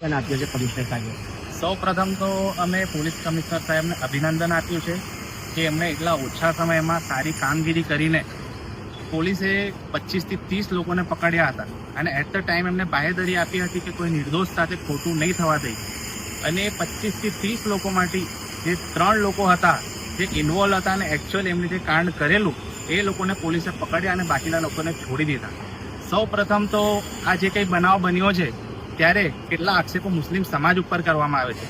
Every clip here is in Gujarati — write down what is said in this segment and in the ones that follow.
આપ્યો છે કમિશનર સાહેબે? સૌ પ્રથમ તો અમે પોલીસ કમિશનર સાહેબને અભિનંદન આપ્યું છે કે એમણે એટલા ઓછા સમયમાં સારી કામગીરી કરીને પોલીસે 25 થી 30 લોકોને પકડ્યા હતા અને એટ ધ ટાઈમ એમને બાહેધરી આપી હતી કે કોઈ નિર્દોષ સાથે ખોટું નહીં થવા દે. અને 25 થી 30 લોકોમાંથી જે 3 લોકો હતા જે ઇન્વોલ્વ હતા અને એકચ્યુઅલ એમને જે કાંડ કરેલું એ લોકોને પોલીસે પકડ્યા અને બાકીના લોકોને છોડી દીધા. સૌ પ્રથમ તો આ જે કંઈ બનાવ બન્યો છે ત્યારે કેટલા આક્ષેપો મુસ્લિમ સમાજ ઉપર કરવામાં આવે છે,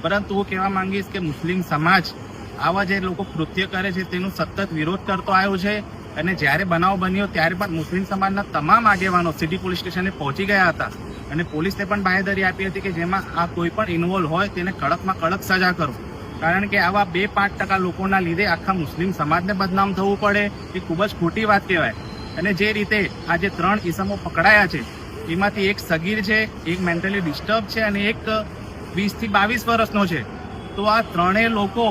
પરંતુ હું કહેવા માંગીશ કે મુસ્લિમ સમાજ આવા જે લોકો કૃત્ય કરે છે તેનું સતત વિરોધ કરતો આવ્યો છે. અને જ્યારે બનાવ બન્યો ત્યારે પણ મુસ્લિમ સમાજના તમામ આગેવાનો સિટી પોલીસ સ્ટેશને પહોંચી ગયા હતા અને પોલીસને પણ બાહેધરી આપી હતી કે જેમાં આ કોઈ પણ ઇન્વોલ્વ હોય તેને કડકમાં કડક સજા કરો, કારણ કે આવા 2-5% લોકોના લીધે આખા મુસ્લિમ સમાજને બદનામ થવું પડે એ ખૂબ જ ખોટી વાત કહેવાય. અને જે રીતે આ જે 3 ઈસમો પકડાયા છે એમાંથી એક સગીર છે, એક મેન્ટલી ડિસ્ટર્બ છે અને એક 20 થી 22 વર્ષનો છે. તો આ 3 લોકો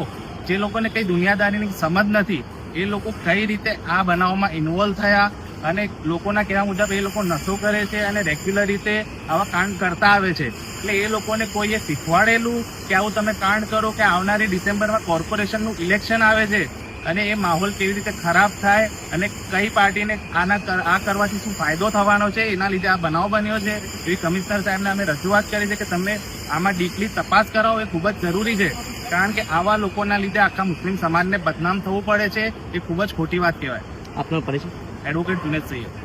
જે લોકોને કંઈ દુનિયાદારીની સમજ નથી એ લોકો કઈ રીતે આ બનાવમાં ઇન્વોલ્વ થયા અને લોકોના કહેવા મુજબ એ લોકો નશો કરે છે અને રેગ્યુલર રીતે આવા કાંડ કરતા આવે છે. એટલે એ લોકોને કોઈએ શીખવાડેલું કે આવું તમે કાંડ કરો કે આવનારી ડિસેમ્બરમાં કોર્પોરેશનનું ઇલેક્શન આવે છે અને એ માહોલ કેવી રીતે ખરાબ થાય અને કઈ પાર્ટીને આ કરવાથી શું ફાયદો થવાનો છે એના લીધે આ બનાવ બન્યો છે. એવી કમિશનર સાહેબને અમે રજૂઆત કરી છે કે તમે આમાં ડીપલી તપાસ કરાવો, એ ખૂબ જ જરૂરી છે, કારણ કે આવા લોકોના લીધે આખા મુસ્લિમ સમાજને બદનામ થવું પડે છે એ ખૂબ જ ખોટી વાત કહેવાય. આપનો પરિચય? એડવોકેટ જુનેદ સૈયદ.